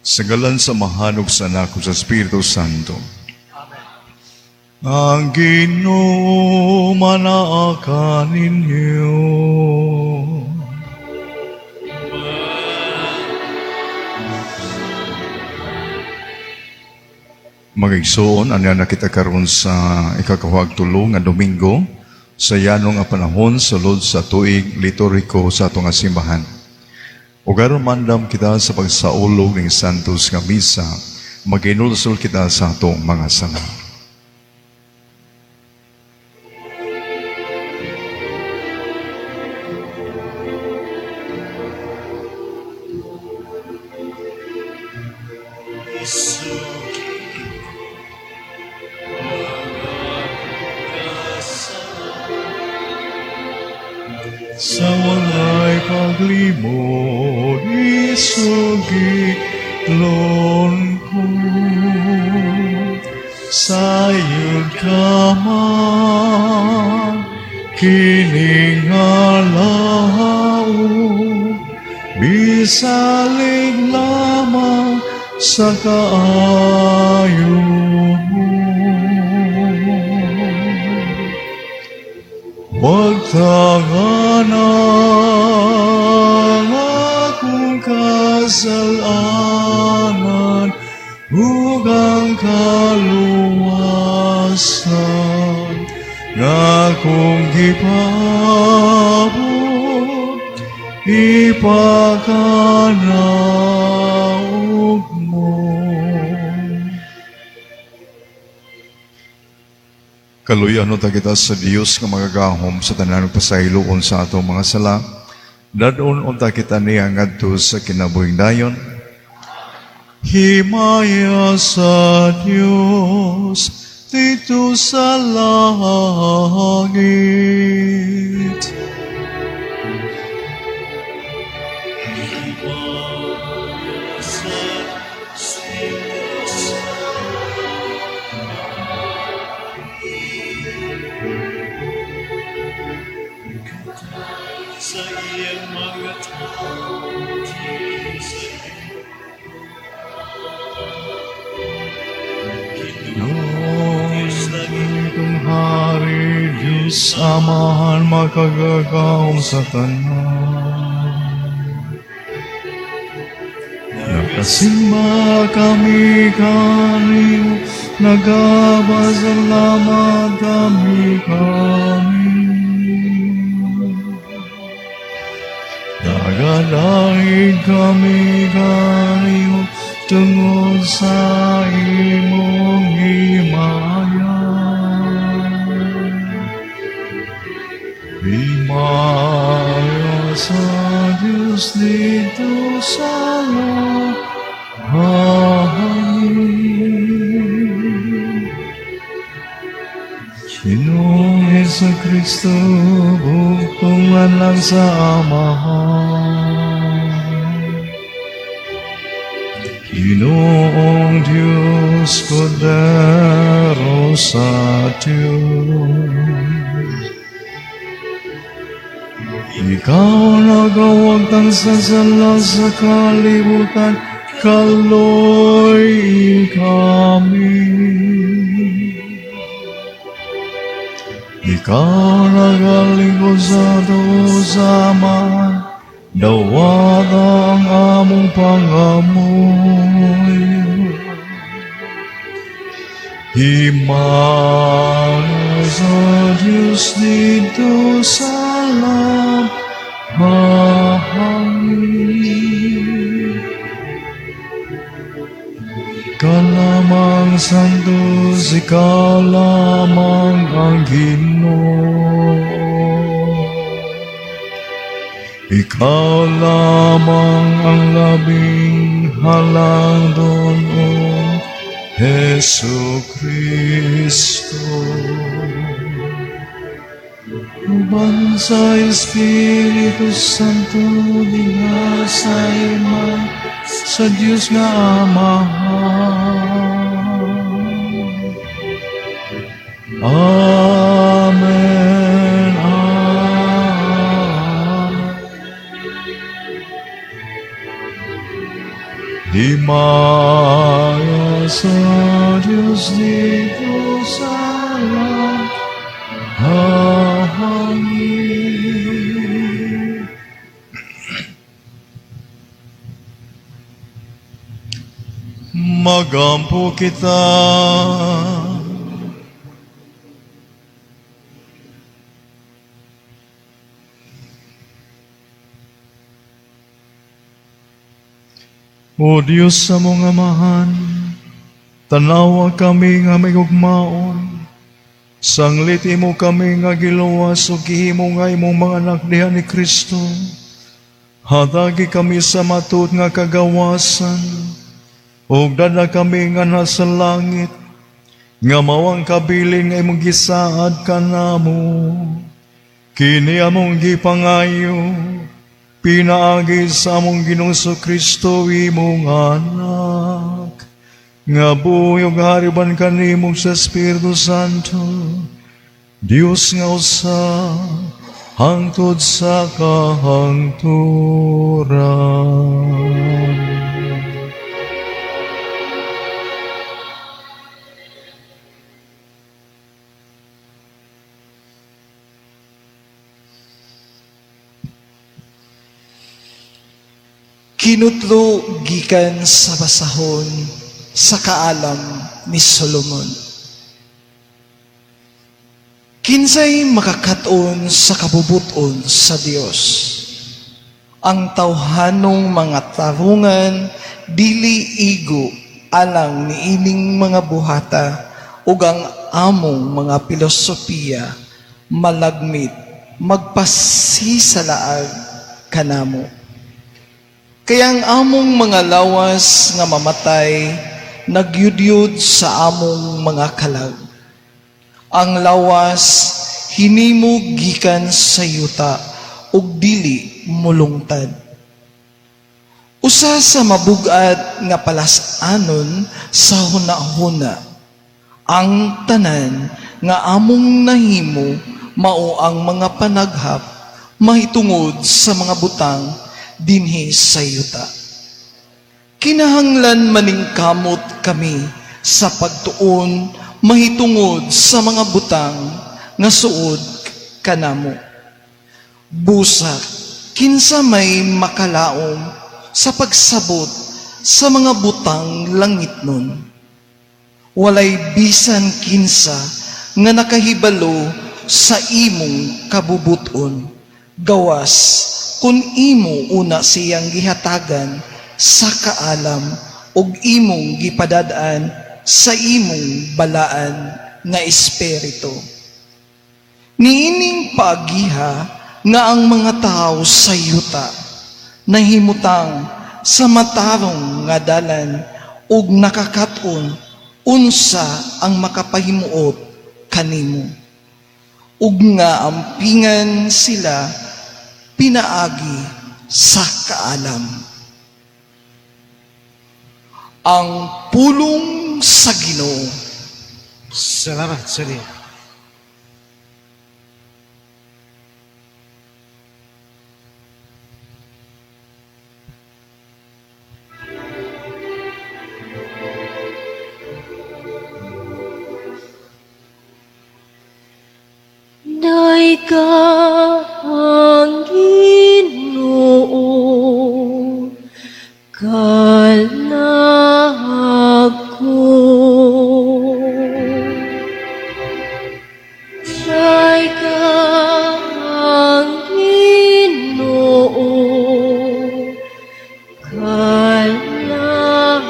Sa ngalan sa Mahanog sa Anak ug sa Espiritu Santo. Ang Ginoo manaakan ninyo. Mga igsoon, ano na kita karon sa ikakawag tulo nga Domingo sa yanong nga panahon sulod sa tuig liturhiko sa atong nga simbahan. Ug aron mandam kita sa pagsaulog ng Santos nga Misa, mag-inulsol kita sa atong mga sala. Sa walay paglimod, isugilon ko. Sayod ka man, kiningalaw, bisalig lamang sa kaayo mo. Magtanganan akong kasalanan, hugang kaluwasan, nga kung gipabot, ipakanaog mo. Kaluyan ta kita sa Dios nga magagahom sa tanan pasayloon sa atong mga sala. Dadon unta kita niya ngadto sa kinabuhing dayon. Himaya sa Dios dito sa langit. Sa iyang mga tao, Kung Hari Diyos Amahan makagagahom sa tanan. Nakasimba kami kanimo, nagabasalamat kami. Nagadahig kami kanimo tungod sa imong himaya. Himaya sa Diyos dito sa langit. Ginoong Jesucristo, buktungan lang sa Amahan. Ginoong Diyos, Kordero sa Diyos. Ikaw nagawagtan sa sala sa kalibutan, kaloy kami. Ikaw nagalingkod sa tusaman, dawat ang among pangamoy. Himaya sa Diyos dito sa langit. Kalamang Santos, ikaw lamang ang Ginoo. Ikaw lamang ang labing halangdon, O Jesucristo. Uban sa Espiritu Santo, diha sa iman sa Diyos nga Amahan. Amen. Amen. himaya sa Diyos dito sa hangin. Magampo kita. O Diyos sa mga amahan, tanawa kami nga may ugmaon, sangliti mo kami nga giluwas o gihimo nga imong mga anak diha ni Kristo. Hatagi kami sa matud nga kagawasan, ug dada kami nga nasa langit, nga mawang kabiling nga imong gisaad kanamo. Kini among gipangayo, pinaagi sa among Ginoong Kristo imong anak, nga buyog hariban kanimo sa Espiritu Santo, Dios nga usa, hangtod sa kahangturan. Kinutlo gikan sa basahon sa kaalam ni Solomon. Kinsay makakaton sa kabubuton sa Dios. Ang tawhanong mga tarungan dili igo alang niining mga buhata ug ang among mga filosofiya malagmit magpasisalaag kanamo. Kaya ang among mga lawas nga mamatay, nagyudyod sa among mga kalag. Ang lawas, hinimo gikan sa yuta, ug dili mulungtad. Usa sa mabugad nga palasanon sa hunahuna, ang tanan nga among nahimo mao ang mga panaghap, mahitungod sa mga butang, dinhi sa yuta. Kinahanglan maningkamot kami sa pagtuon mahitungod sa mga butang nga suod kanamo. Busak kinsa may makalaom sa pagsabot sa mga butang langit nun. Walay bisan kinsa nga nakahibalo sa imong kabubuton, gawas kung imo una siyang gihatagan sa kaalam ug imong gipadadaan sa imong balaan nga espiritu. Niining paagiha nga ang mga tao sa yuta nahimutang sa matarong nga dalan ug nakakaton unsa ang makapahimuot kanimo. Ug nga ampingan sila pinaagi sa kaalam. Ang pulong sa Ginoo. Salamat sa Diyo. Day ka ang Ginoo, kalag ko. Day ka ang Ginoo, kalag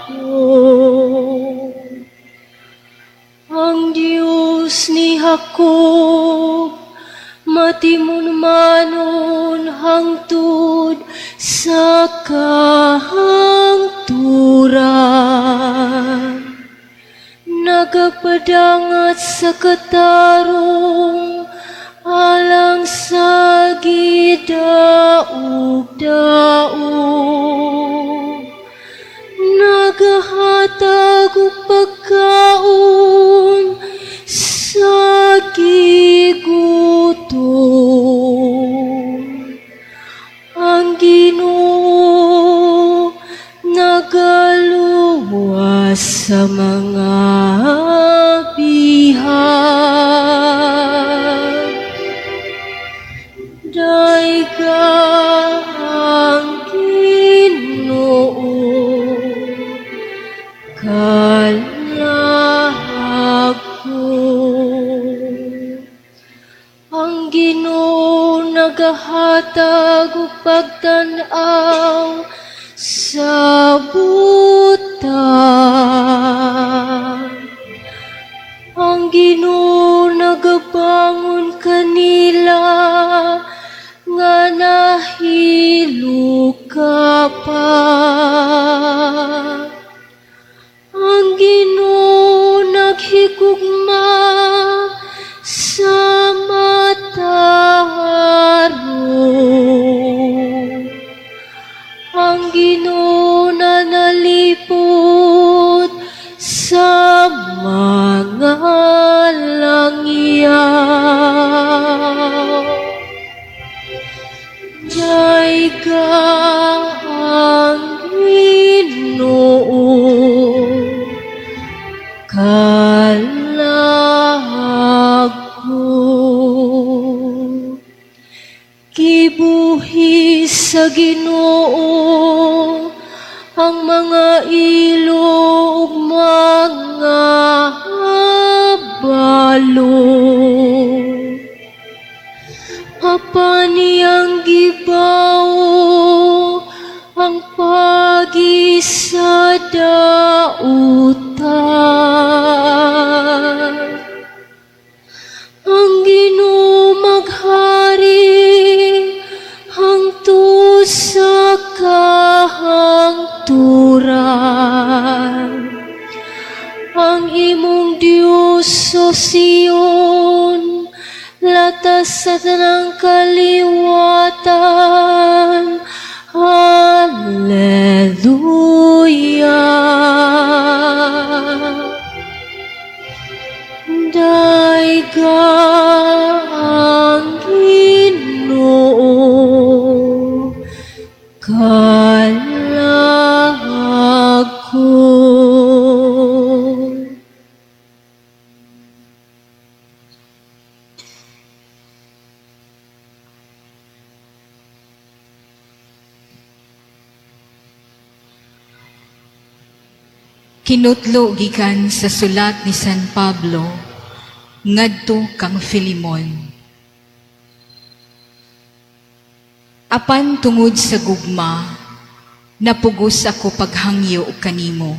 ko. Ang Diyos ni Jacob, matimun manon hangtod sa kahangturan. Nagapadangat sa katarong alang sa gidaog-daog. Nagahatag og pagkaon sa gigutom. Ang Ginoo matag ug pagtan-aw sa butang. Ang Ginoo nagabangon kanila nga nahilo ka pa. Ang Ginoo naghigugma sa mataharo. Ang Ginoo na nalipod sa mga langyaw. Diyayga ang Ginoo kalag ko. Gibuhi sa Ginoo ang mga ilog ug mga balo. Apan niyang gibawo ang pagi sa dautan. Ang Ginoo maghari hangtod sa kahangturan. Ang imong Dios o Sion, latas sa tanang kaliwatan. Hallelujah. Daiga ang Ginoo kalag ko. Kinutlo gikan sa sulat ni San Pablo ngadto kang Filemon. Apan tungod sa gugma, napugos ako paghangyo kanimo.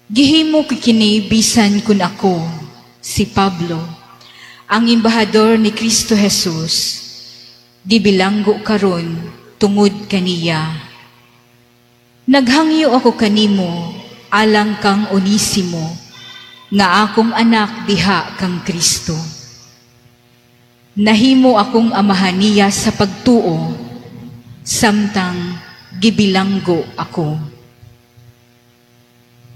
Gihimo ko kini bisan kun ako, si Pablo, ang embahador ni Kristo Jesus, gibilanggo karon tungod kaniya. Naghangyo ako kanimo alang kang Onesimo, nga akong anak diha kang Kristo. Nahimo akong amahan niya sa pagtuo, samtang gibilanggo ako.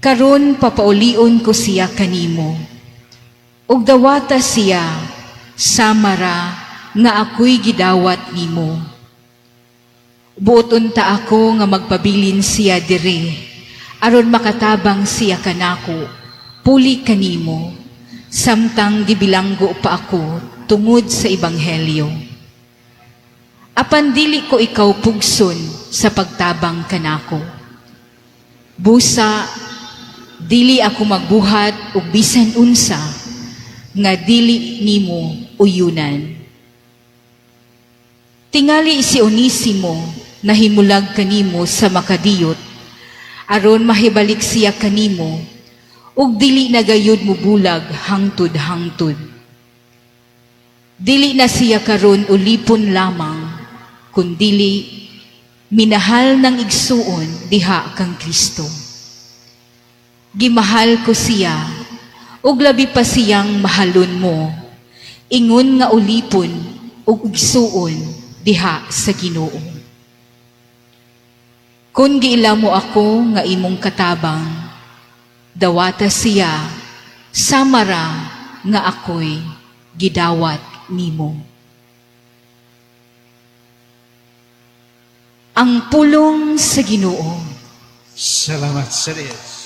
Karon papaulion ko siya kanimo, ug dawata siya samara nga ako'y gidawat nimo. Buoton ta ako nga magpabilin siya dire, aron makatabang siya kanako, puli kanimo, samtang gibilanggo pa ako tungod sa Ebanghelyo. Apan dili ko ikaw pugson sa pagtabang kanako. Busa, dili ako magbuhat og bisan unsa, nga dili nimo uyunan. Tingali si Onesimo, nahimulag kanimo sa makadiyot, aron mahibalik siya kanimo, ug dili na gayud mo bulag hangtod-hangtod. Dili na siya karon ulipon lamang, kundili minahal ng igsuon diha kang Kristo. Gimahal ko siya, ug labi pa siyang mahalon mo, ingon nga ulipon ug igsuon diha sa Ginoo. Kung giila mo ako nga imong katabang, dawata siya, samara nga ako'y gidawat nimo. Ang pulong sa Ginoo. Salamat sa Diyos.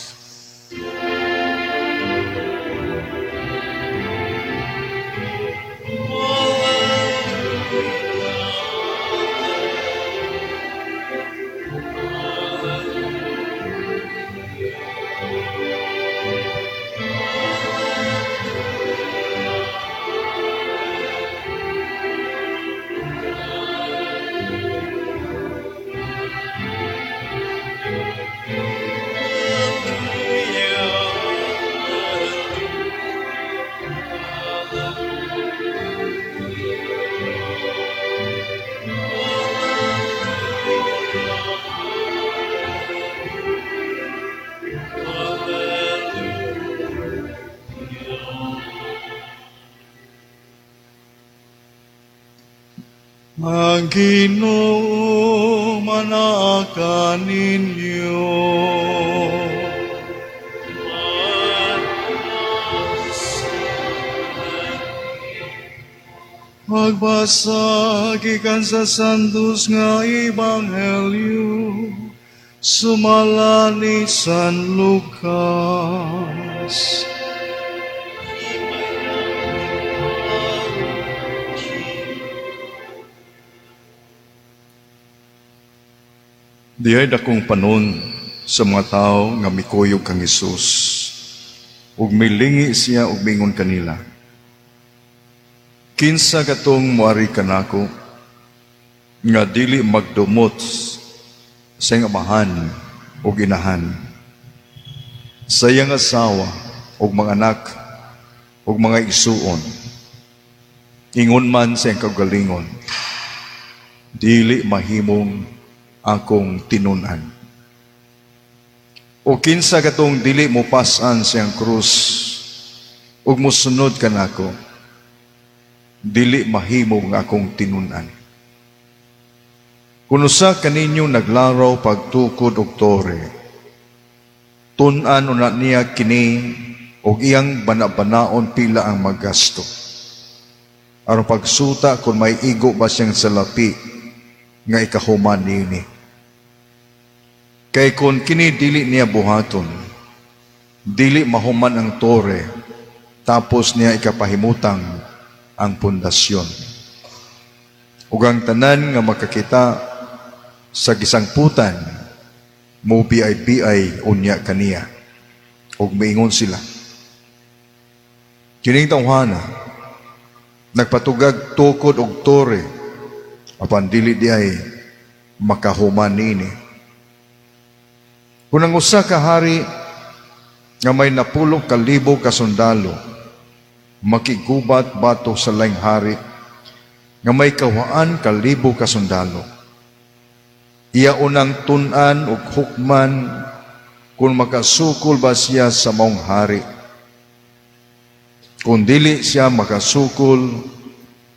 Ang Ginoo manaka ninyo. Magbasa gikan sa santos nga ebanghelyo sumala ni San Lucas. Diay dakong panon sa mga tao nga mikuyog kang Hesus. Ug milingi siya ug mingon kanila. Kinsa katong moari kanako nga dili magdumot sa iyang amahan ug inahan, sa iyang asawa ug mga anak ug mga igsuon, ingon man sa iyang kagalingon, dili mahimong akong tinunan. O kinsa katong dili mo pasan sa iyang krus ug mosunod kanako, dili mahimo nga akong tinunan. Kung usa kaninyo naglaraw pagtukod og tore, tun-an una niya kini og iyang banabanaon pila ang magasto. Aron pagsuta kung may igo ba siyang salapi nga ikahuman niini. Kay kung kini dili niya buhaton, dili mahuman ang tore, tapos niya ikapahimutang ang pundasyon. Ug ang tanan nga makakita sa gisangputan, mo biay unya kaniya. Ug miingon sila. Kining tawhana, nagpatugag tukod og tore, apan dili di ay makahuman niini. Kung ang usa ka hari nga may 10,000 ka sundalo, makigubat bato sa laing hari nga may 1,000,000 ka sundalo. Iya unang tun-an ug hukman kung makasukol ba siya sa maong hari. Kung dili siya makasukol,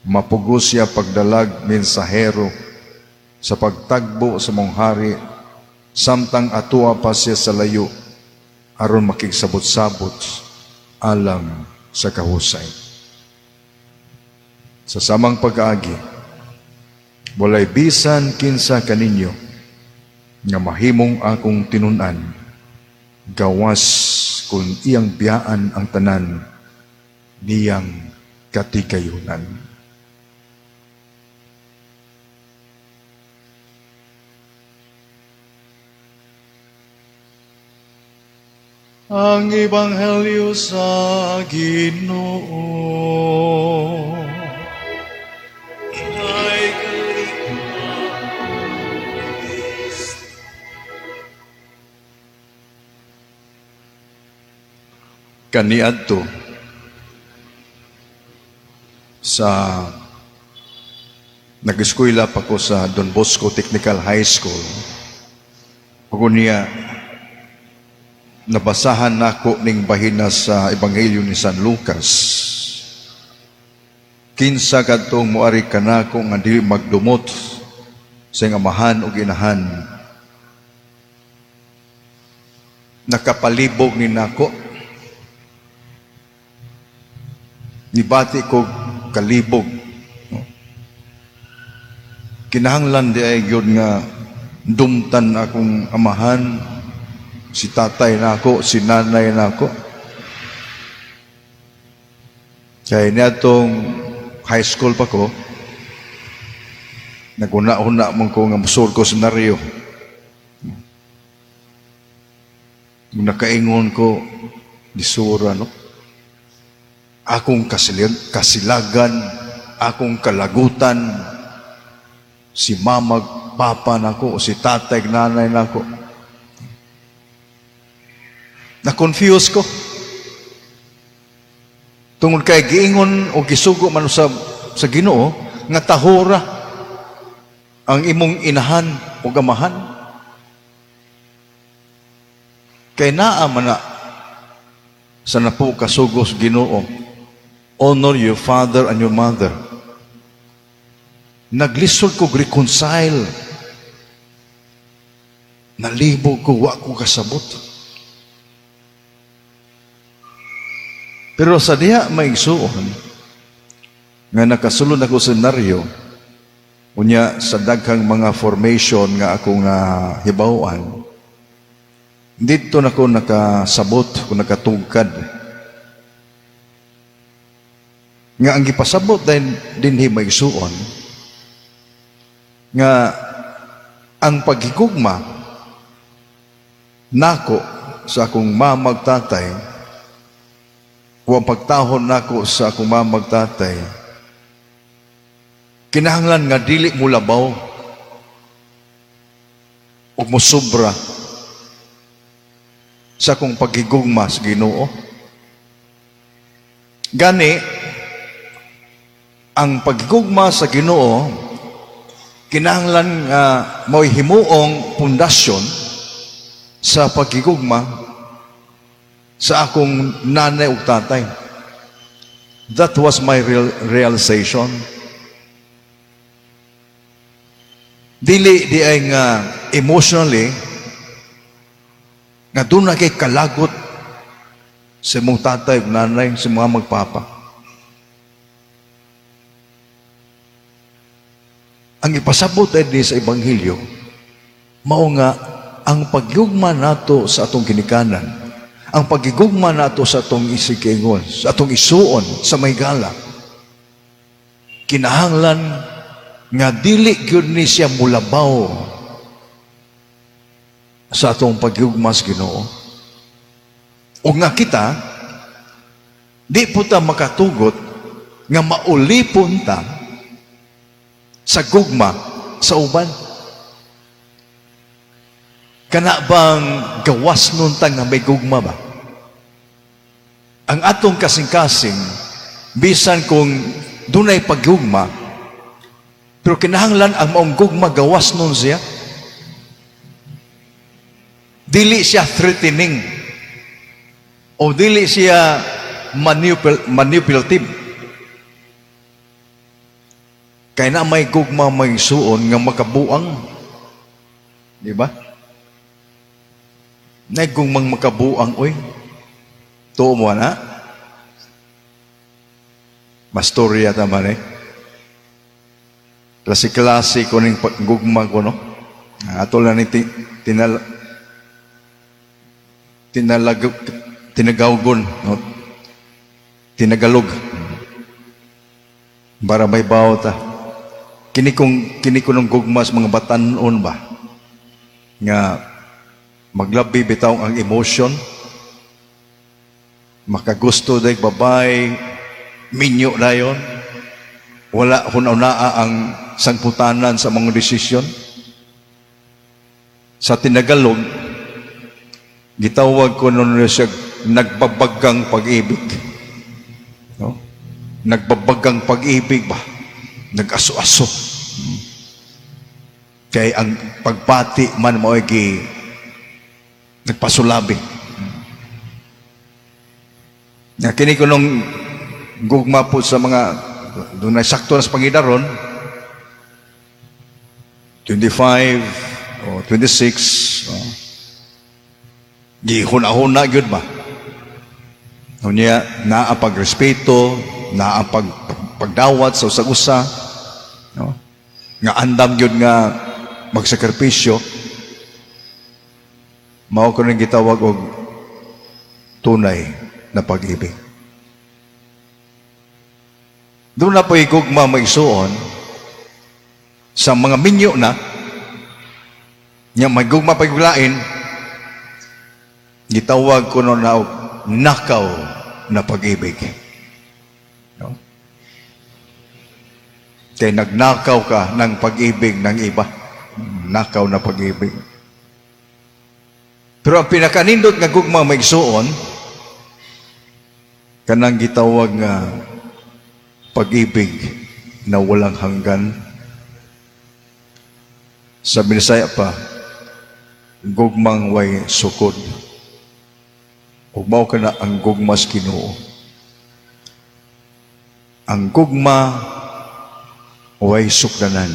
mapugos siya pagdalag mensahero sa pagtagbo sa maong hari, samtang atua pa siya sa layo aron makigsabot-sabot alang sa kahusay. Sa samang pag-agi, walay bisan kinsa kaninyo nga mahimong akong tinunan, gawas kung iyang biyaan ang tanan niyang katikayunan. Ang Ebanghelyo sa Ginoo ay kaniadto sa nag-eskwela pa ko sa Don Bosco Technical High School. Pag niya nabasahan nako ning bahina sa Ebanghelyo ni San Lucas. Kinsa kadtong moari kanako nga dili magdumot sa iyang amahan ug inahan. Nakapalibog ni nako. Nibati ko kalibog. Kinahanglan di ay gyud nga dumtan akong amahan, si tatay nako, si nanay nako. Kaya niyatong high school pa ko, naguna-una mong ko nga musul ko senaryo. Nakaingon ko, disura, no? Akong kasilagan, akong kalagutan, si mamag, papa nako, o si tatay, nanay nako. Na-confuse ko. Tungod kay giingon o gisugo man sa Ginoo nga tahora ang imong inahan o amahan. Kay naa man na sa napo kasugos Ginoo, honor your father and your mother. Naglisod ko reconcile. Nalibog ko, wa ko kasabot. Pero sa diha maigsuon, nga nakasulod ako sa senaryo, unya sa daghang mga formation nga akong hibawan, dito na ko nakasabot, kung nakatungkad. Nga ang gipasabot din maigsuon, nga ang paghigugma nako sa akong mamagtatay o ang pagtahon nako sa akong mamagtatay, kinahanglan nga dili mo labaw o mo sobra sa akong paghigugma sa Ginoo. Gani, ang paghigugma sa Ginoo kinahanglan nga mo'y himuong pundasyon sa paghigugma sa akong nanay ug tatay. That was my realization. Dili di ay nga emotionally nga doon na kay kalagot sa mong tatay ug nanay, sa mga magpapa. Ang ipasabot ay di sa Ebanghelyo, mao nga ang pagyugma nato sa atong ginikanan, ang pagigugma nato sa atong isikingon, sa atong isuon, sa may gala, kinahanglan nga dili gyud ni siya mulabaw sa atong pagyugma sa Ginoo. O nga kita, di po ta makatugot nga maulipon ta sa gugma sa uban. Kana bang gawas nun ta nga may gugma ba? Ang atong kasing-kasing, bisan kung dunay paggugma, pero kinahanglan ang maong gugma gawas nun siya. Dili siya threatening o dili siya manipulative. Kaya na may gugma may suon nga makabuang. Di ba? Nay gugmang makabuang, oy. Tuo mo na. Mastorya taman eh. Klase-klase ko ning gugma ko, no? Ato lang ni tinagawgon, no? Tinagalog. Para may bawat kini ko ng gugmas mga batanon ba nga maglabi bitaw ang emotion, makagusto day babay minyo dayon, wala hunaw-naa ang sangputanan sa mga desisyon. Sa tinagalog gitawag ko nun siya nagbabagang pag-ibig, no? Nagbabagang pag-ibig ba, nag-aso-aso. Kay ang pagpati man mo ay nagpasulabi. Na kini ko nung gugma po sa mga doon na sakto na sa Pangidaron 25 o 26 gihuna-huna gyud ba. Unya naa pagrespeto, naa pagdawat sa usag-usa, no? Nga andam gyud nga magsakripisyo. Mao ko nang gitawag og tunay na pag-ibig. Doon na po igugma maigsuon sa mga minyo na nga may gugma pagiglain, gitawag ko na og nakaw na pag-ibig. No? Kaya nagnakaw ka ng pag-ibig ng iba. Nakaw na pag-ibig. Pero ang pinakanindot nga gugma maigsuon, kanang gitawag nga pag-ibig na walang hanggan. Sa Bisaya pa, gugmang way sukod. Ugmaw ka na ang gugmas Ginoo. Ang gugma Way sukdanan.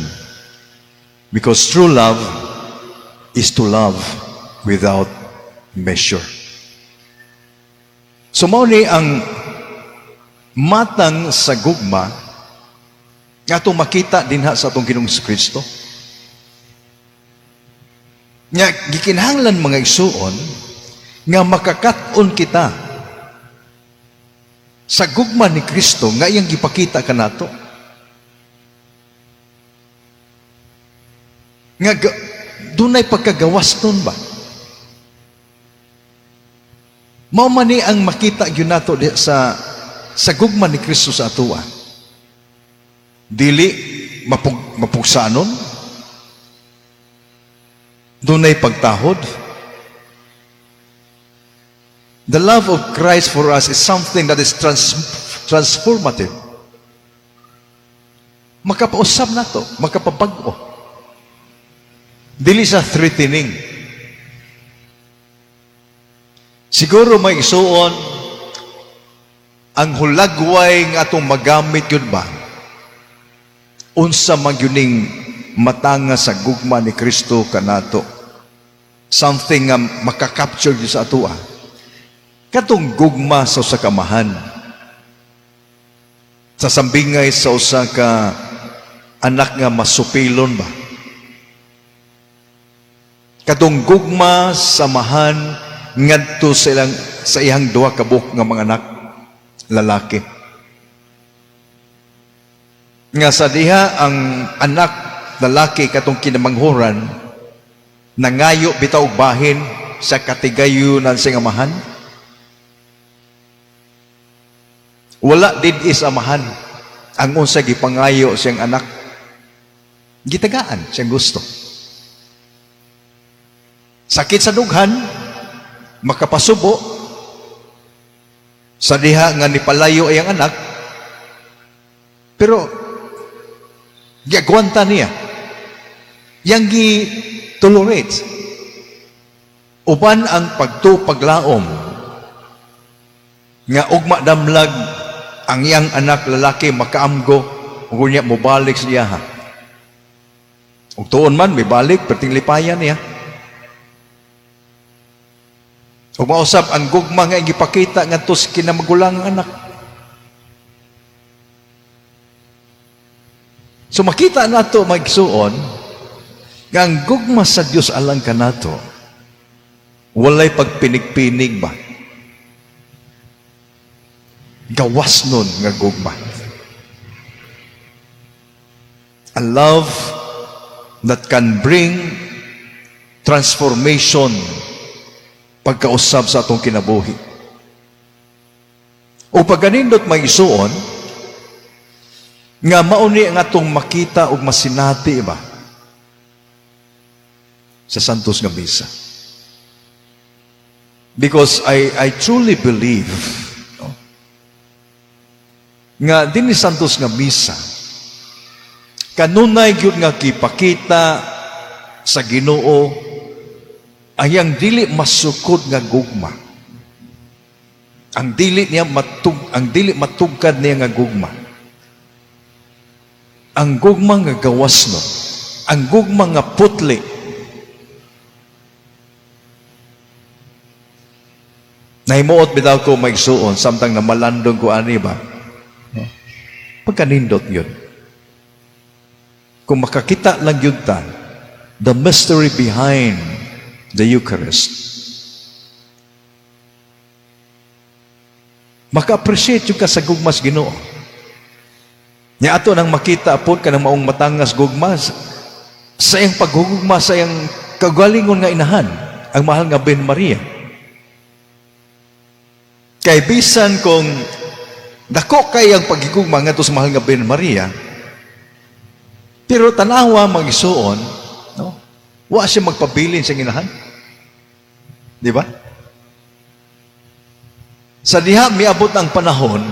Because true love is to love without measure. So mao ni ang matang sa gugma nga atong makita dinha sa atong Ginoong Kristo. Nga gikinahanglan mga igsuon nga makakat-on kita sa gugma ni Kristo nga iyang gipakita kanato. Nga dunay pagkagawas nun ba? Mao man ni ang makita gyud nato sa gugma ni Kristo sa atoa. Dili mapugsanon. Dunay pagtahod. The love of Christ for us is something that is transformative. Makapausab nato, makapabag-o. Dili sa threatening. Siguro may isuon ang hulagway nga atong magamit yun ba? Unsa man yuning matanga sa gugma ni Kristo kanato. Something nga makakapture yun sa atua. Katong gugma sa usa ka amahan. Sa sambingay sa usa ka anak nga masupilon ba? Katong gugma sa amahan ngadto sa iyang duha ka buok nga mga anak lalaki. Nga sa diha ang anak lalaki katong kinamanghuran nangayo bitaw og bahin sa katigayunan sa amahan. Wala did is amahan ang unsa gipangayo siyang anak. Gitagaan siyang gusto. Sakit sa dughan, makapasubo, sa diha nga nipalayo iyang anak, pero giagwanta niya. Yang gi-tolerate. Uban ang paglaom nga ugma damlag ang iyang anak lalaki makaamgo ug niya mobalik siya ha. Ug tuon man may balik perting lipayan niya. Ug mausab ang gugma nga gipakita ngadto sa kinamagulang ang anak. So makita nato magsuon nga ang gugma sa Dios alang kanato walay pagpinig-pinig ba? Gawas nun nga gugma. A love that can bring transformation pagkausab sa atong kinabuhi. O pagganindot may isuon, nga mauni ang atong makita o masinati ba sa Santos nga Misa. Because I truly believe nga din ni Santos nga Misa kanunay gyud nga kipakita sa Ginoo ayang dili masukod nga gugma. Ang dili matugkad niya nga gugma. Ang gugma nga gawas no. Ang gugma nga putli. Nahimuot bitaw ko maigsuon samtang na malandong ko ani ba. Pagkanindot yun. Kung makakita lang yun ta, the mystery behind the Eucharist. Maka-appreciate yung kasagugmas Ginoo. Nya ato nang makita apod ka ng maong matangas gugmas sa iyang paghugugma sa iyang kagalingon nga inahan, ang mahal nga Ben Maria. Kay bisan kung dako kay ang paghigugma ngadto sa mahal nga Ben Maria, pero tanawa magisuon, no? Wa siya magpabilin sa inahan. Di ba? Sa diha miabot ang panahon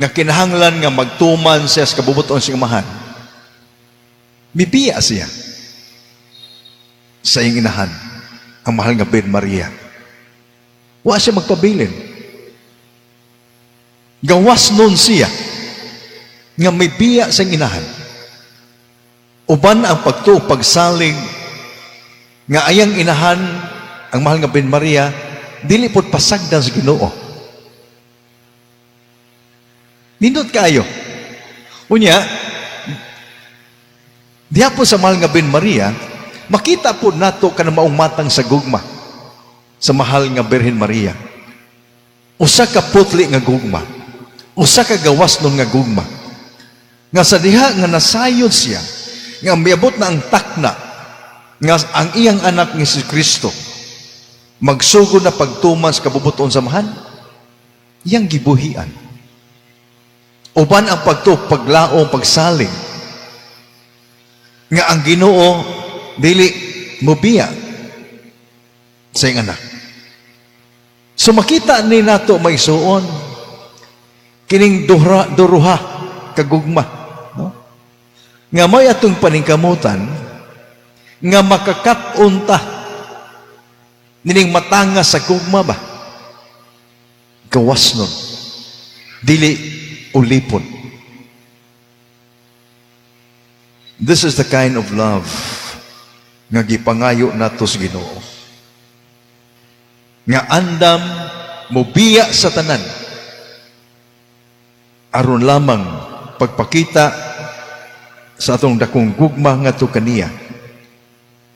nga kinahanglan nga magtuman siya sa kabubuton siyang amahan. Mibiya siya sa iyang inahan, ang mahal nga Ben Maria. Wa siya magpabilin. Gawas nun siya nga may biya sa iyang inahan. Uban ang pagtuo pagsalig nga ayang inahan ang mahal nga Ben Maria dili pod pasagdan sa Ginoo. Nindot kayo. Unya, diha po sa mahal nga Ben Maria, makita po nato ka na maong matang sa gugma sa mahal nga Birhen Maria. Usa ka putli nga gugma. Usa ka gawas nun nga gugma. Nga sa diha nga nasayod siya, nga miabot na ang takna, nga ang iyang anak ni si Kristo, magsugod na pagtumas kabubuton sa mahan, iyang gibuhian. Uban ang paglaong, pagsaling, nga ang Ginoo dili mobiya sa iyang anak. So makita ni nato may suon kining duruha kagugma, no? Nga may atong paningkamutan nga makakapunta nining matanga sa gugma ba? Gawas nun. Dili ulipon. This is the kind of love nga gipangayo nato sa Ginoo. Nga andam mobiya sa tanan aron lamang pagpakita sa atong dakong gugma nga to kaniya.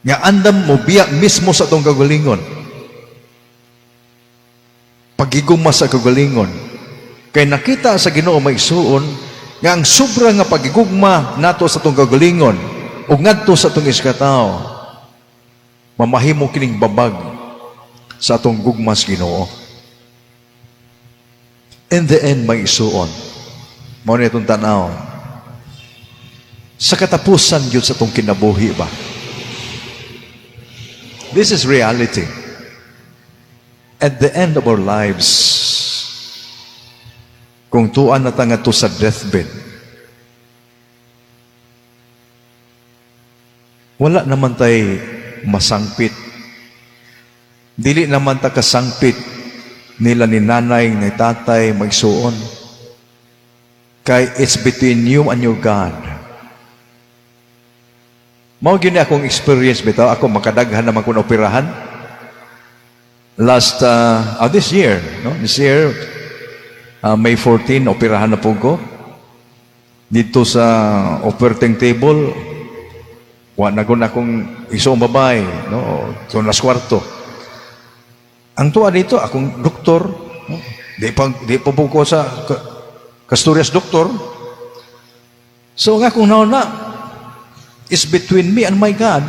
Nga andam mobiya mismo sa atong kagalingon. Pagigugma sa kagalingon. Kay nakita sa Ginoo maigsuon nga ang sobra nga pagigugma nato sa atong kagalingon ug ngadto sa atong iskataw, mamahimo kining babag sa atong gugma sa Ginoo. In the end, maigsuon. Mao ni itong tanaw. Sa katapusan yun sa itong kinabuhi ba? This is reality. At the end of our lives, kung tuan na nga to sa deathbed, wala naman tay masangpit. Dili naman ta kasangpit nila ni nanay, ni tatay, magsuon. Kay it's between you and your God. Mao gini akong experience bitaw, ako makadaghan naman kung operahan. Last, this year, no? This year, May 14, operahan na po ko. Dito sa operating table, na akong isang babae, no? So, nas kwarto. Ang tuwa dito, akong doktor, no? Di pa po ko sa Kasturias doktor. So nga kung nauna, is between me and my God.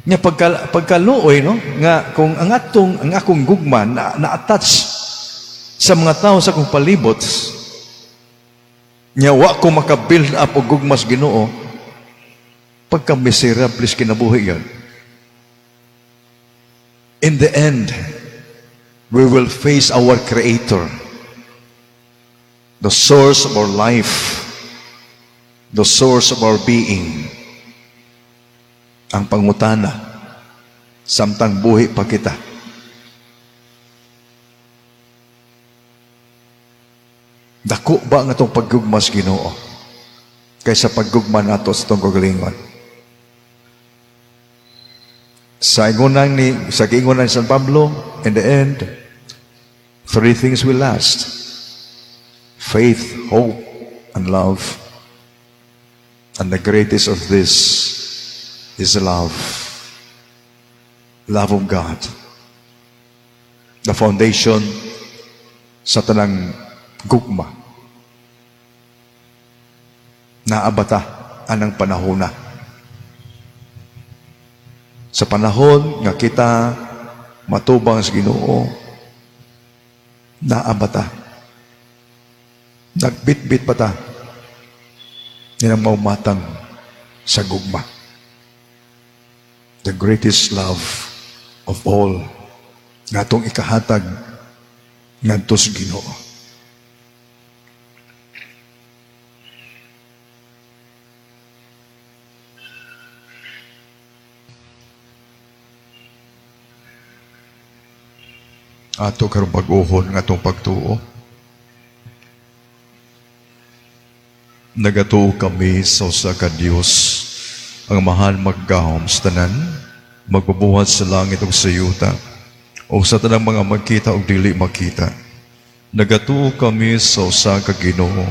Nga pagkaluoy, no? Nga kung ang akong gugma na-attach sa mga tao sa akong palibot, nga wa ko makabuild up og gugmas Ginoo, pagka miserable kinabuhi yan. In the end, we will face our Creator, the source of our life, the source of our being. Ang pangutana, samtang buhi pa kita. Dako ba nga itong paggugmas Ginoo kaysa paggugma nato sa itong kagalingon? Sa ingunan ni San Pablo, in the end, 3 things will last: faith, hope, and love. And the greatest of this is love. Love of God. The foundation sa tanang gugma. Naabata anang panahon na. Sa panahon nga kita matubang sa Ginoo, naabata. Nagbitbit pa ta. Yan ang maumatang sa gugma. The greatest love of all nga itong ikahatag ngadto sa Ginoo. Ato karong pag-uhon nga itong pagtuo. Nagatuo kami sa usa ka Dios, ang mahal maggahom sa tanan, magbubuhat sa langit ug sa yuta, o sa tanang mga magkita ug dili makita. Nagatuo kami sa usa ka Ginoo,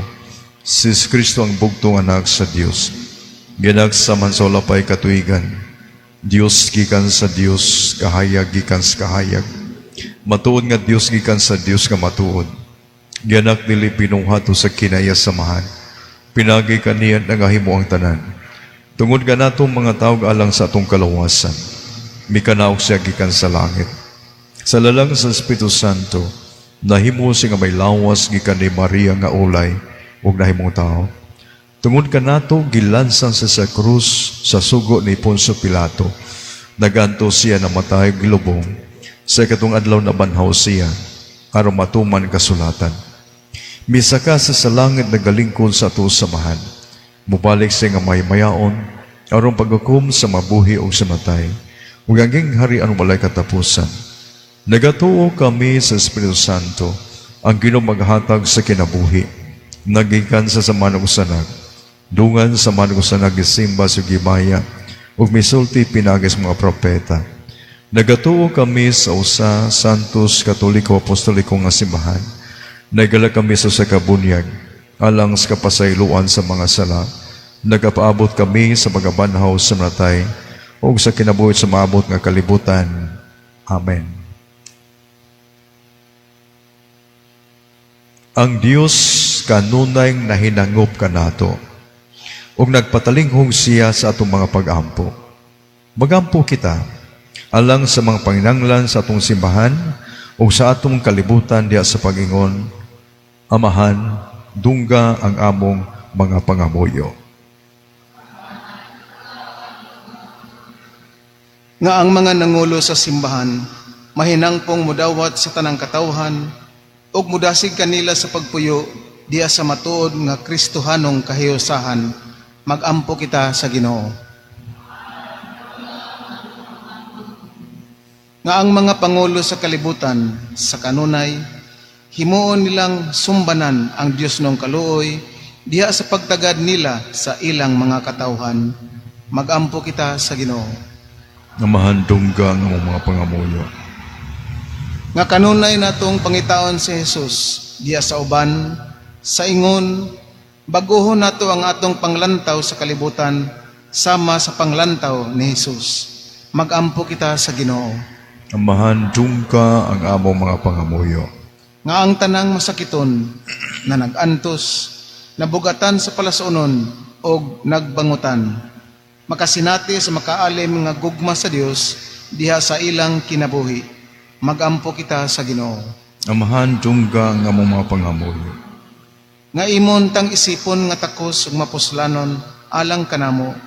si Kristo ang bugtong anak sa Dios. Ginagsaman sa ulapay katuigan, Dios gikan sa Dios, kahayag gikan sa kahayag. Matuod nga Dios gikan sa Dios nga matuod. Gianak dili pinuhato sa kinaya samahan. Pinagi kaniya nagahimo ang tanan. Tungod ka natong mga tawag alang sa atong kaluwasan. Mikanaog siya gikan sa langit. Sa lalang sa Espiritu Santo, nahimo siya nga may lawas gikan ni Maria nga ulay ug nahimong tao. Tungod ka nato gilansan sa krus sa sugo ni Poncio Pilato. Naganto siya na matay gilubong. Sa katong adlaw na banhaw siya aron matuman kasulatan. Misaka sa langit nagalingkod sa ato samahan. Mubalik siya nga may mayaon aron paghukom sa mabuhi o sa matay. Ug ang harian walay katapusan. Nagatuo kami sa Espiritu Santo, ang Ginoo maghatag sa kinabuhi. Nagikan sa samahan ug sanag. Dungan sa samahan ug sanag gisimba sa gimaya ug misulti pinagis mga propeta. Nagatuo kami sa usa santos katoliko apostoliko nga simbahan. Nagala kami sa kabunyag, alang sa kapasayloan sa mga sala. Nagapaabot kami sa magabanhaw sa matay, o sa kinabuhi sa maabot nga kalibutan. Amen. Ang Dios kanunay nahinangop kanato, ug nagpatalinghong siya sa atong mga pag-ampo. Magampo kita, alang sa mga panginanglan sa atong simbahan, o sa atong kalibutan diya sa Pag-ingon, Amahan, dungga ang among mga pangamuyo. Nga ang mga nangulo sa simbahan, mahinangpong mudawat sa tanang katawhan, ug mudasig kanila sa pagpuyo, diya sa matuod nga Kristohanong kahiusahan, magampo kita sa Ginoo. Nga ang mga pangulo sa kalibutan, sa kanunay, himuon nilang sumbanan ang Dios ng kaluoy, diha sa pagtagad nila sa ilang mga katawhan, magampo kita sa Ginoo. Amahan, dungga ang among mga pangamuyo. Nga kanunay natong pangitaon si Jesus, diya sa uban, sa ingon, baguhon nato ang atong panglantaw sa kalibutan, sama sa panglantaw ni Jesus. Magampo kita sa Ginoo. Amahan, dungga ang among mga pangamuyo. Nga ang tanang masakiton, na nagantos, nabugatan sa palasunon, o nagbangutan, makasinati sa makaalim nga gugma sa Dios, diha sa ilang kinabuhi. Magampo kita sa Ginoo. Amahan, dungga ang among mga pangamuyo. Nga imon tang isipon nga takos ug mapuslanon alang kanamo,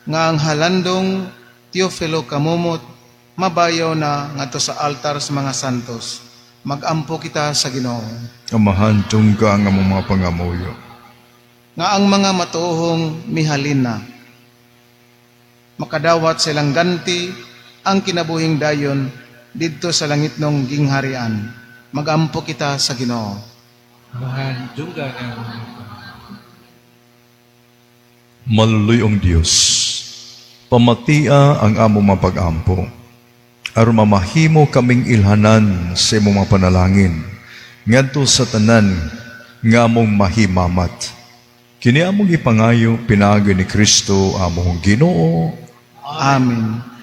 nga ang halandong Teofilo kamumot, mabayaw na ngadto sa altar sa mga santos. Magampo kita sa Ginoo. Amahan, dungga ang among mga pangamuyo. Nga ang mga matuohong mihalin na, makadawat silang ganti ang kinabuhing dayon didto sa langit nung gingharian. Magampo kita sa Ginoo. Amahan, dungga ng Maluluyong Dios, pamatia ang among mga pag-ampo, aron mamahimo kaming ilhanan sa imong mga panalangin, ngadto sa tanan nga among mahimamat. Kini among ipangayo pinaagi ni Kristo among Ginoo. Amen.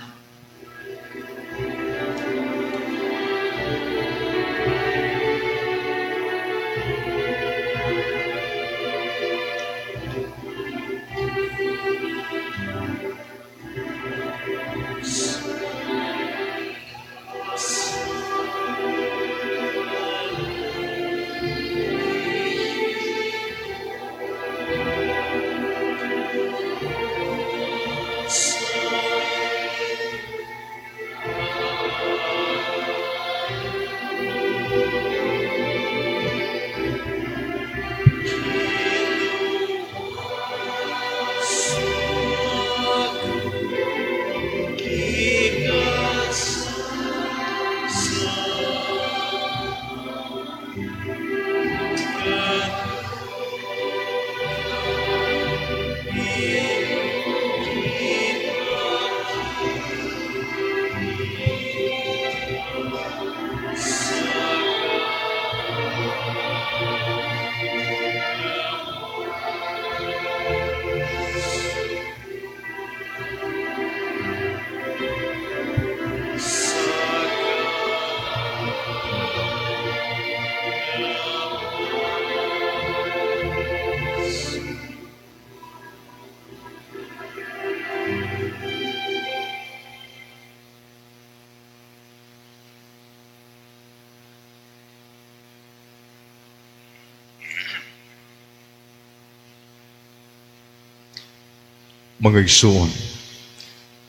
Mga igsoon,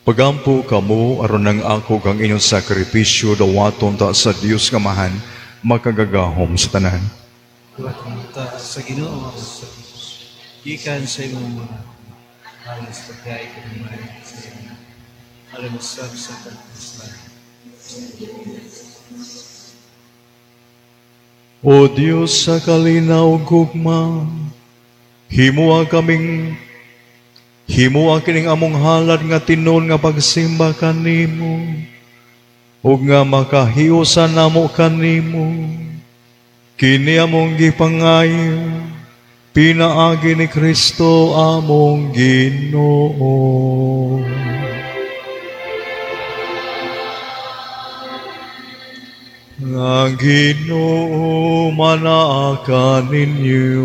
pagampo kamo aron ng ako kang inyong sakripisyo dawaton ta sa Dios nga mahan makagagahom sa tanan. Kuwat ta sa Ginoo sa ikan sa imong mga alas pagkay ko naman sa inyo. Alam sa pagkaslan. O Dios sa kalinaw ug gugma, himuwa kining among halad nga tinon nga pagsimba kanimo, ug nga makahiusan namo kanimo. Kini among gipangayo, pinaagi ni Kristo among Ginoo. Nga Ginoo manaa ninyo.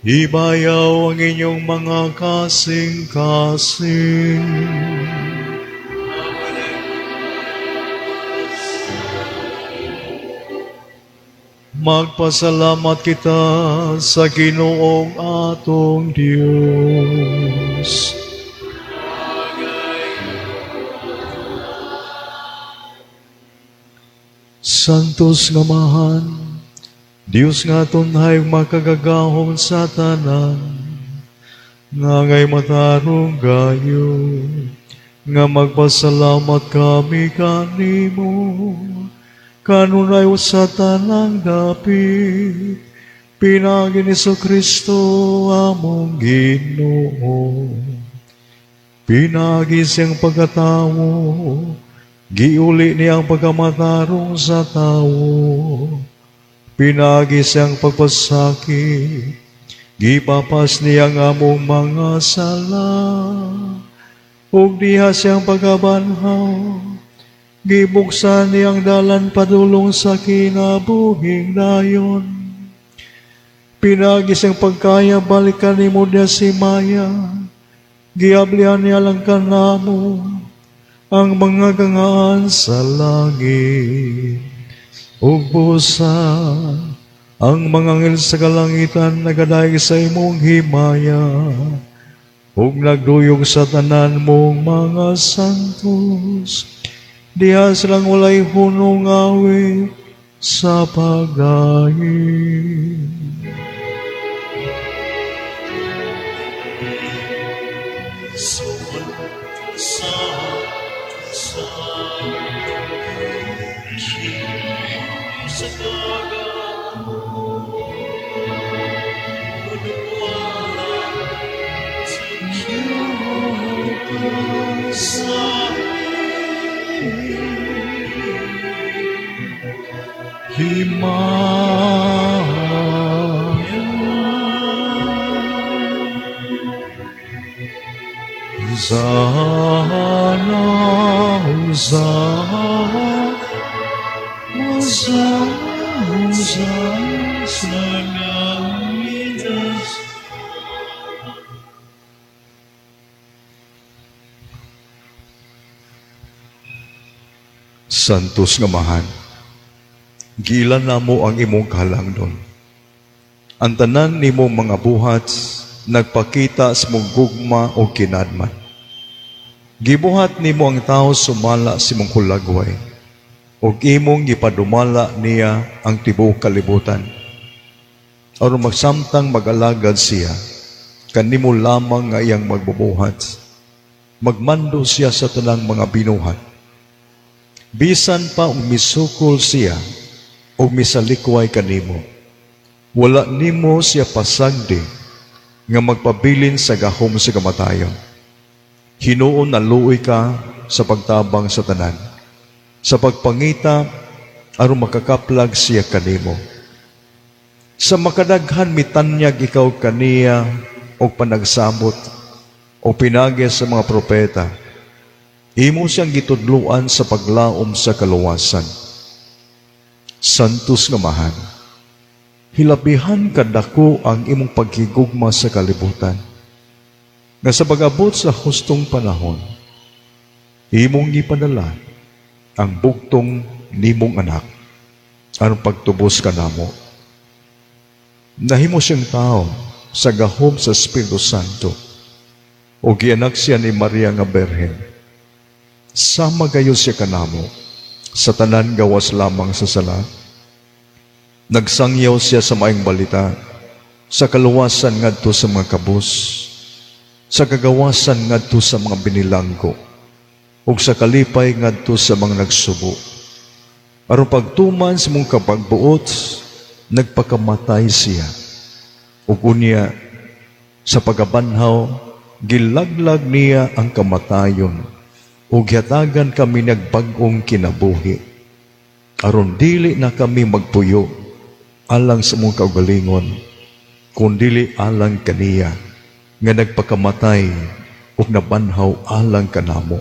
Ibayaw ang inyong mga kasing-kasing. Magpasalamat kita sa Ginoong atong Diyos. Santos nga mahan, Diyos nga tunay makagagahon sa tanan, nga ngay matarong gayo, nga magpasalamat kami kanimo, kanunay sa tanang dapit, pinagi ni Kristo among Ginoo. Pinagi siyang pagkatawo, giuli niyang pagkamatarong sa tawo. Pinagi siyang pagpasakit, gipapas niyang among mga sala. Ug diha siyang pagkabanhaw, gibuksan niyang dalan padulong sa kinabuhing dayon. Pinagi siyang pagkaya balikan ni mo diya si Maya, giablihan niya lang kanamo ang mga gangaan sa langit. Ug busan ang mga ngil sa kalangitan nagaday sa imong himaya, ug nagduyog sa tanan mong mga santos, diha silang walay hunong awit sa pagdahin. Santos nga mahan, gilan namo ang imong kahalangdon. Ang tanan nimong mga buhat nagpakita sa mong gugma o kinadman. Gibuhat nimo ang tao sumala sa imong kulagway, ug imong gipadumala niya ang tibuok kalibutan. Aron magsamtang mag-alagad siya, kanimo lamang nga iyang magbubuhat. Magmando siya sa tanang mga binuhat. Bisan pa misukol siya o misalikway kanimo, wala nimo siya pasagdi nga magpabilin sa gahom sa kamatayon. Hinuon na luoy ka sa pagtabang sa tanan, sa pagpangita aron makakaplag siya kanimo. Sa makadaghan mitanyag ikaw kaniya o panagsamot o pinagi sa mga propeta, imo siyang gitudluan sa paglaom sa kaluwasan. Santos nga mahan, hilabihan kadako ang imong pagkigugma sa kalibutan, nga sa pag-abot sa hustong panahon, imong gipadala ang bugtong nimong anak, aron pagtubos ka namo. Nahimo siyang tao sa gahom sa Espiritu Santo o gianak siya ni Maria nga Berhen. Sama gayon siya kanamo sa tanan gawas lamang sa sala. Nagsangyaw siya sa maayong balita sa kaluwasan ngadto sa mga kabus, sa kagawasan ngadto sa mga binilanggo, ug sa kalipay ngadto sa mga nagsubo. Aron pagtuman sa mong kapagbuot, nagpakamatay siya. Ug unya sa pagabanhaw, gilaglag niya ang kamatayon, ug hatagan kami nagbag-ong kinabuhi. Aron dili na kami magpuyo alang sa mong kaugalingon, kundili alang kaniya nga nagpakamatay ug nabanhaw alang kanamo.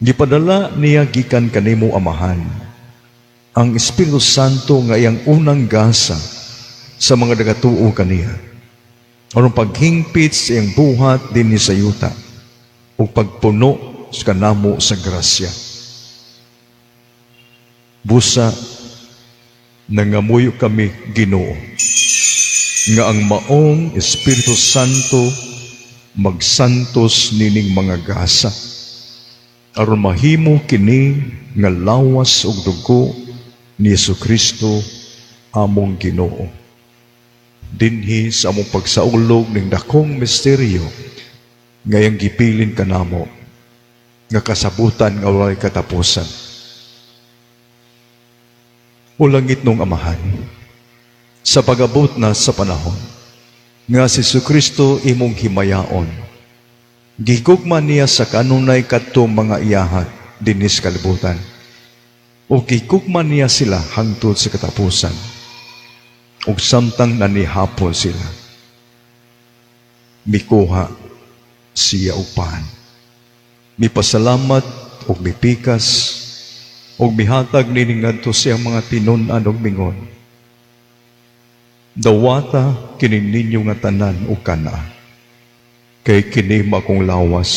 Gipadala niya gikan kanimo Amahan ang Espiritu Santo nga iyang unang gasa sa mga nagatuo kaniya, aron paghingpit sa iyang buhat dinhi sa yuta ug pagpuno sa kanamo sa grasya. Busa nangamuyo kami Ginoo nga ang maong Espiritu Santo magsantos nining mga gasa aron mahimo kini nga lawas ug dugo ni Jesucristo among Ginoo. Dinhi sa among pagsaulog ning dakong misteryo ngayang gipilin kanamo nga kasabutan nga walay katapusan. Ulangit nung Amahan, sa pag-abot na sa panahon nga si Jesucristo imong himayaon, gigugma niya sa kanunay kadtong mga iyahat dinhi sa kalibutan, o gigugma niya sila hangtod sa katapusan, ug samtang nanihapon sila, mikuha siya upahan, mipasalamat ug mipikas, ug mihatag nini ngadto siyang mga tinun-an ug mingon, dawata kini ninyo nga tanan o kana, kay kini makong lawas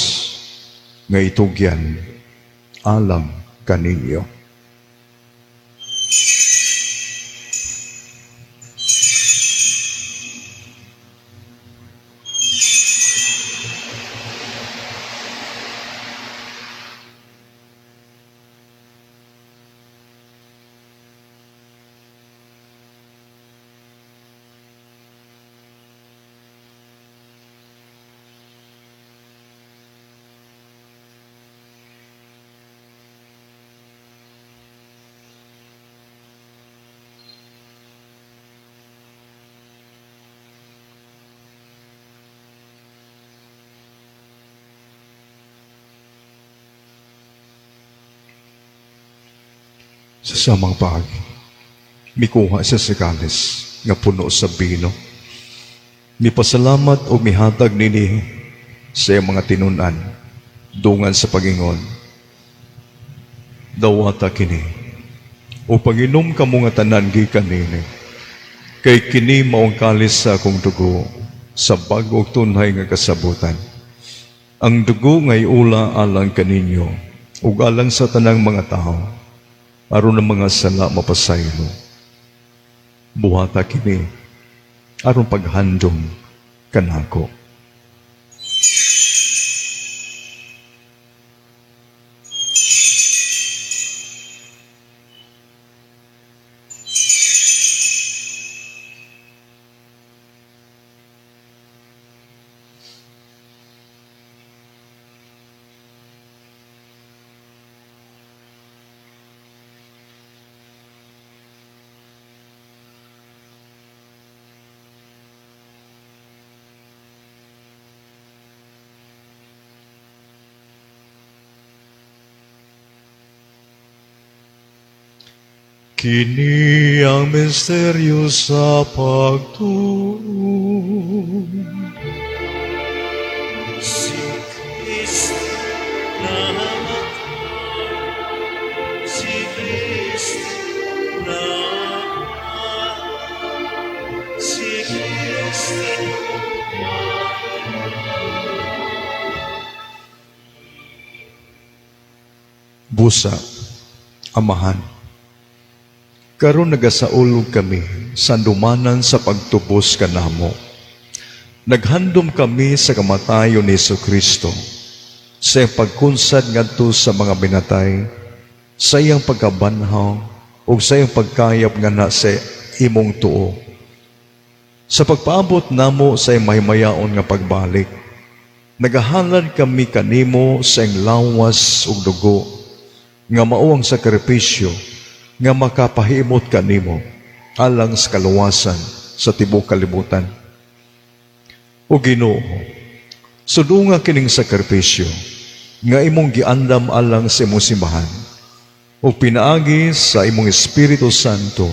nga itugyan alang kaninyo. Sa samang paagi, mikuha siya sa kalis nga puno sa bino. Mipasalamat o mihatag nini sa iyang mga tinunan dungan sa pagingon, dawata kini o panginom ka mga tanan gikan nini, kay kini maong kalis sa akong dugo sa bag-og tunhay nga kasabutan. Ang dugo ngay ula alang kaninyo ug alang sa tanang mga tao, aron ang mga sala mapasaylo. Buhata kini aron paghandom kanako. Kini ang misteryo sa pagtuo. Si Kristo namatay, si Kristo namatay, si Kristo Busa, Amahan, Karon nagasaulog kami sa dumanan sa pagtubos kanamo. Naghandom kami sa kamatayon ni Jesucristo, sa iyang pagkunsad ngadto sa mga binatay, sa iyang pagkabanhaw, o sa iyang pagkayap nga na sa imong tuo. Sa pagpaabot namo sa iyang mahimayaon nga pagbalik, nagahalad kami kanimo sa iyang lawas ug dugo, nga mao ang sakripisyo nga makapahimot kanimo alang sa kaluwasan sa tibuok kalibutan. O Ginoo, sudunga kining sakripisyo nga imong giandam alang sa imong simbahan, o pinaagi sa imong Espiritu Santo,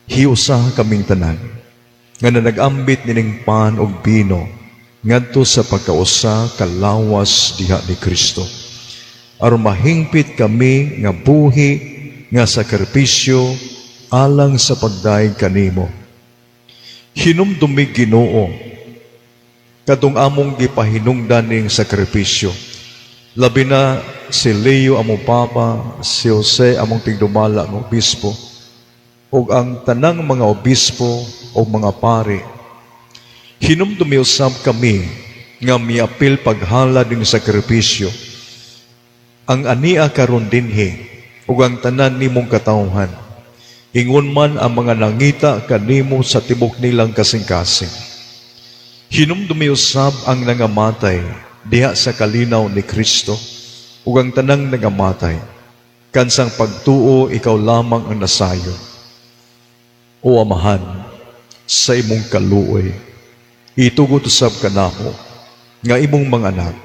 hiusa kaming tanan nga nag-ambit nining pan og bino ngadto sa pagkausa kalawas diha ni Kristo, aron mahingpit kami nga buhi nga sakripisyo alang sa pagdaig kanimo. Hinumdumi Ginoo kadtong among gipahinungdan ning sakripisyo, labi na si Leo among papa, si Jose among tigdumala ng obispo, ug ang tanang mga obispo o mga pare. Hinumdumi usab kami nga miapil paghalad ning sakripisyo, ang ania karon dinhi ug ang tanan nimong katawhan, ingon man ang mga nangita kanimo sa tibok nilang kasing-kasing. Hinumdumi usab ang nangamatay diha sa kalinaw ni Kristo, ug ang tanang nangamatay kansang pagtuo ikaw lamang ang nasayo. O Amahan, sa imong kaluoy, itugot usab kanako nga imong mga anak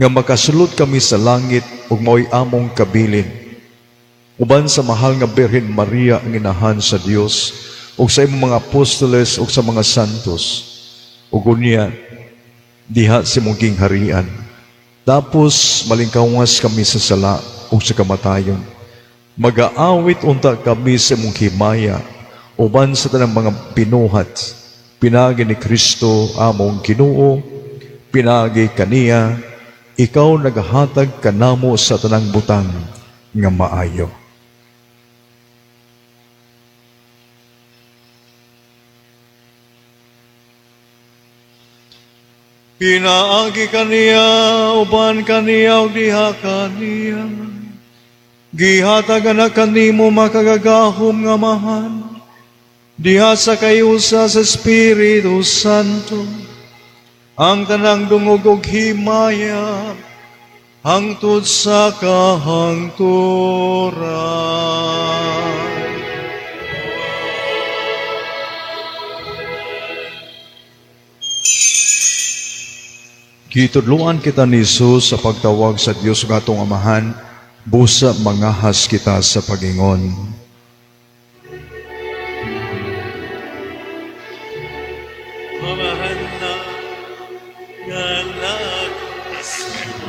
nga makasulod kami sa langit ug mao'y among kabilin, uban sa mahal nga Birhen Maria ang inahan sa Dios, ug sa imong mga apostoles ug sa mga santos, ug unya diha sa imong gingharian. Tapos malingkawas kami sa sala ug sa kamatayon. Mag-aawit unta kami sa imong himaya, uban sa tanang mga pinuhat, pinagi ni Kristo among Ginoo, pinagi kaniya, ikaw nagahatag kanamo sa tanang butang nga maayo. Pinaagi kaniya, uban kaniya, ug diha kaniya. Gihatagan na kanimo makagagahom nga Amahan, diha sa kayusa sa Espiritu Santo, ang tanang dungog ug himaya, hangtod sa kahangturan. Kitudluan kita ni Jesus sa pagtawag sa Dios ng atong Amahan, busa mangahas kita sa pagingon. Amahan na nga nag-isip,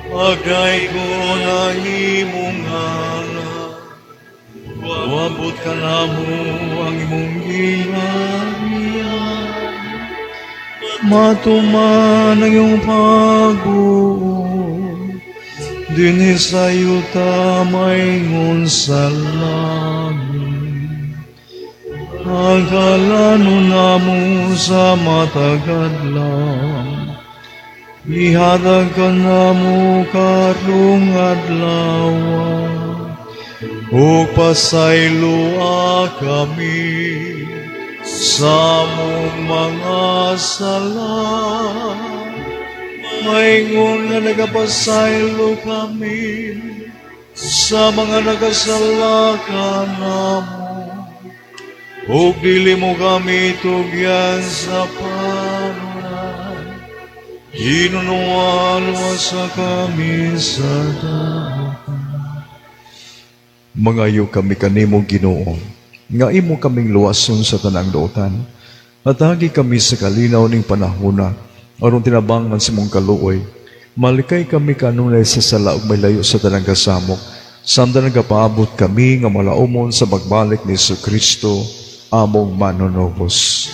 pagay ko na imong alam, wabot ka na mo ang imong ginarian. Matuman ang iyong pagbuo, dinhi sa iyo tamayingon sa langit. Agkalano na mo sa matagadlang, ihatag ka na mo karong adlaw, o pasayloa kami sa mong mga sala. Maingon nga nagapasaylo kami sa mga nagasala ka namo, ug dili mo kami tugyan sa panunan, hinunuan-luwasa kami sa dapat. Mangayo kami kanimo Ginoo, nga imo kaming luwason sa tanang dootan, at hagi kami sa kalinaw ning panahona, aron tinabangan sa mong kaluoy. Malikay kami kanunay sa sala ug may layo sa tanang kasamok, samtang nagapaabot kami nga malaumon sa pagbalik ni Jesucristo among manunubos.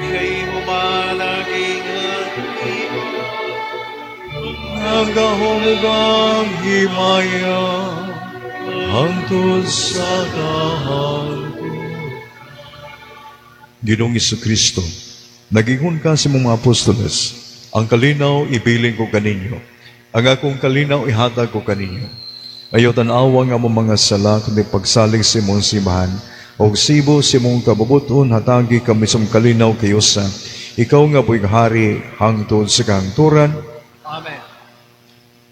Kay mo malaging ang gahumugang himaya, hangtod sa kahangtod. Ginoong Kristo, nagingon ka sa mga apostoles, ang kalinaw ibilin ko kaninyo, ang akong kalinaw ihatag ko kaninyo. Ayaw tanawa nga mo mga sala, kundi pagsalig sa imong simbahan, o sibo sa imong kabubuton, hatagi kami sa kalinaw kayo sa ikaw nga buwig hari hangtod sa kahangturan. Amen.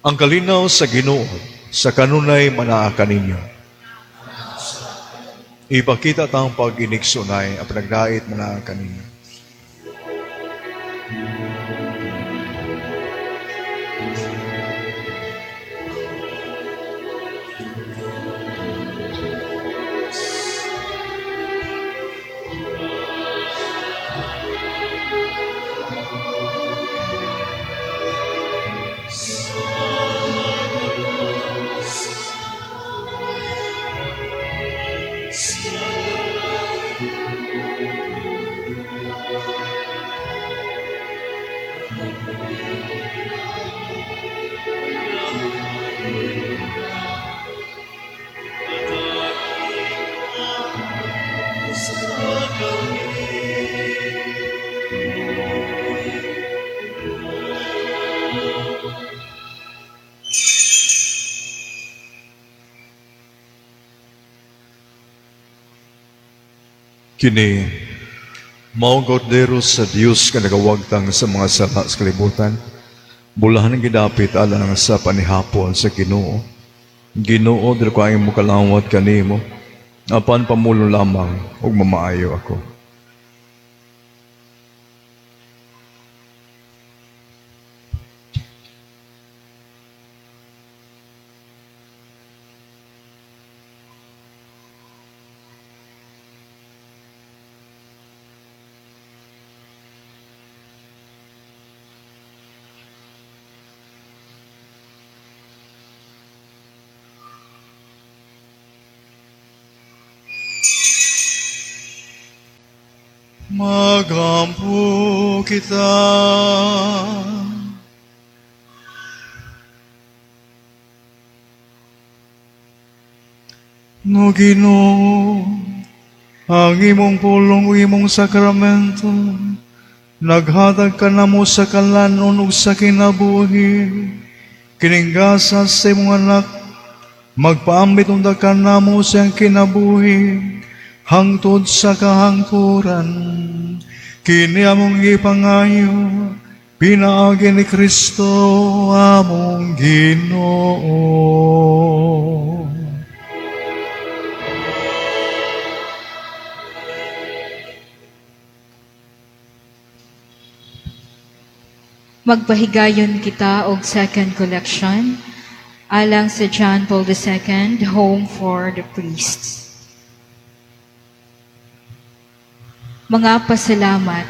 Ang kalinaw sa Ginoo sa kanunay manaa kaninyo. Ipakita tang pag-iniksunay ang panagdait manaa kaninyo. Kini, maong kordero sa Diyos ka nagawagtang sa mga sala sa kalibutan, bulahan ng gidapit alang sa panihapon sa Ginoo. Ginoo, dito ko ay mo kalawat kanimo, apan pamulo lamang, ug mamaayo ako. Magampo kita. No Ginoo, ang imong pulong o imong sakramento, naghatag ka na mo sa kalanon ug sa kinabuhi, kininggasas sa imong anak, magpaambit unta ka na mo sa iyang kinabuhi, hangtod sa kahangturan, kini among ipangayo, pinaagi ni Kristo among Ginoo. Magpahigayon kita og second collection alang sa John Paul II, Home for the Priests. Mga pasalamat.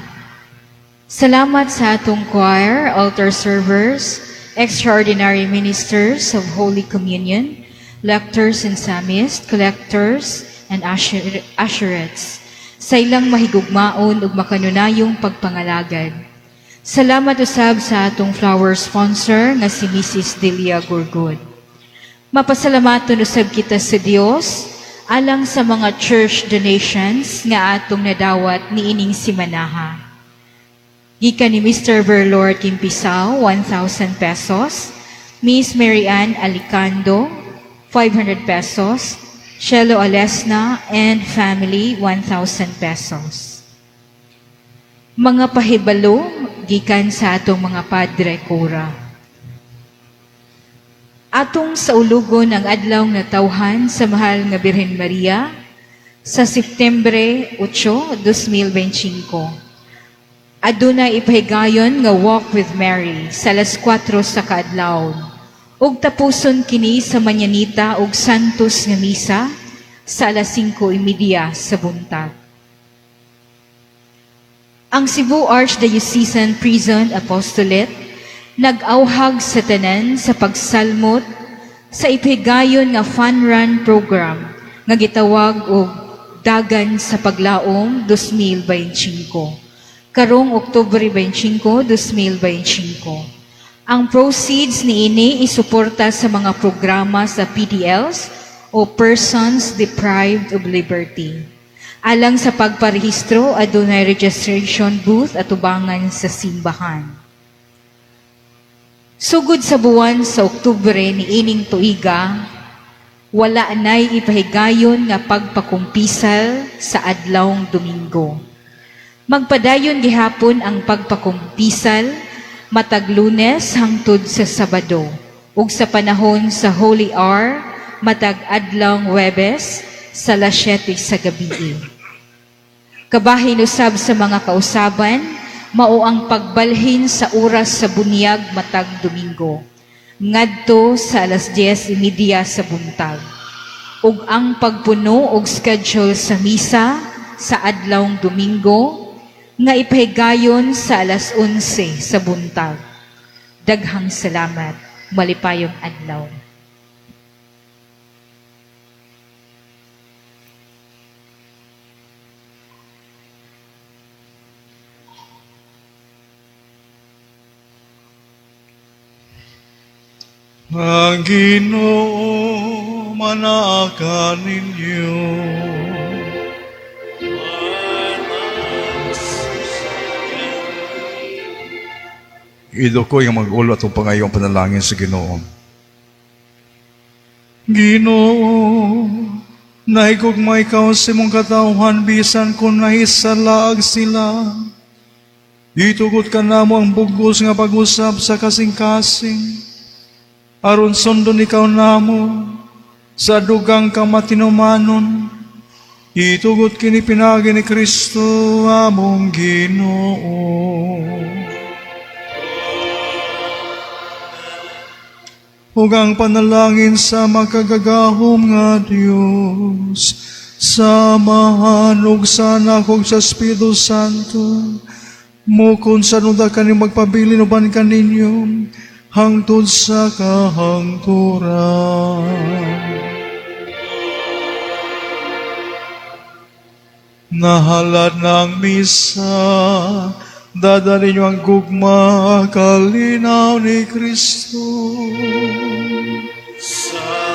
Salamat sa atong choir, altar servers, extraordinary ministers of Holy Communion, lectors and psalmists, collectors, and usherettes, sa ilang mahigugmaon ug makanunayong pagpangalagad. Salamat usab sa atong flower sponsor nga si Mrs. Delia Gurgod. Mapasalamaton usab kita sa Dios alang sa mga church donations nga atong nadawat niining simanaha. Gikan ni Mr. Verlord Kimpisao, 1,000 pesos. Miss Mary Ann Alicando, 500 pesos. Shelo Alesna and family, 1,000 pesos. Mga pahibalo, gikan sa atong mga padre kura. Atong sa ulugon ang adlaw nga tawhan sa mahal nga Birhen Maria sa Septembre 8, 2025. Adunay ipahigayon nga Walk with Mary sa alas 4 sa kaadlaw. Ug tapuson kini sa manyanita ug santos nga misa sa alas 5:30 sa buntag. Ang Cebu Archdiocesan Prison Apostolate nag-auhag sa tanan sa pagsalmot sa ipahigayon nga fun run program nga gitawag og Dagan sa Paglaom 2025 karong Oktubre 25, 2025. Ang proceeds niini isuporta sa mga programa sa PDLs o persons deprived of liberty. Alang sa pagparehistro, adunay registration booth at ubangan sa simbahan. Sugod sa buwan sa Oktubre ni ining tuiga, wala nay ipahigayon nga pagpakumpisal sa adlawng Domingo. Magpadayon gihapon ang pagpakumpisal matag Lunes hangtod sa Sabado ug sa panahon sa Holy Hour matag adlawng Huwebes sa alas 7 sa gabi. Kabahin usab sa mga kausaban, mao ang pagbalhin sa oras sa bunyag matag Domingo, ngadto sa alas 10:30 sa buntag, ug ang pagpuno og schedule sa misa sa adlawng Domingo nga ipahigayon sa alas 11 sa buntag. Daghang salamat. Malipayong adlaw. Ang Ginoo manaakan ninyo. Ido ko yung mag-ulo at pangayong panalangin sa Ginoo. Ginoo, naigugmay ikaw sa mong katauhan bisan kung nahisalaag sila. Itugot ka na mo ang bugos nga pag-usap sa kasing-kasing. Aron sundon ikaw namo sa dugang kamatinumanon. Itugot kini pinagi ni Kristo among Ginoo. Ug ang panalangin sa makagagahom nga Dios, samahan ug sana kog sa Espiritu Santo, mukon sa nuda kani magpabilin uban kaninyo, hangtod sa kahangturan. Nahalad ng misa, dadali niyo ang gugma, kalinaw ni Kristo. Sa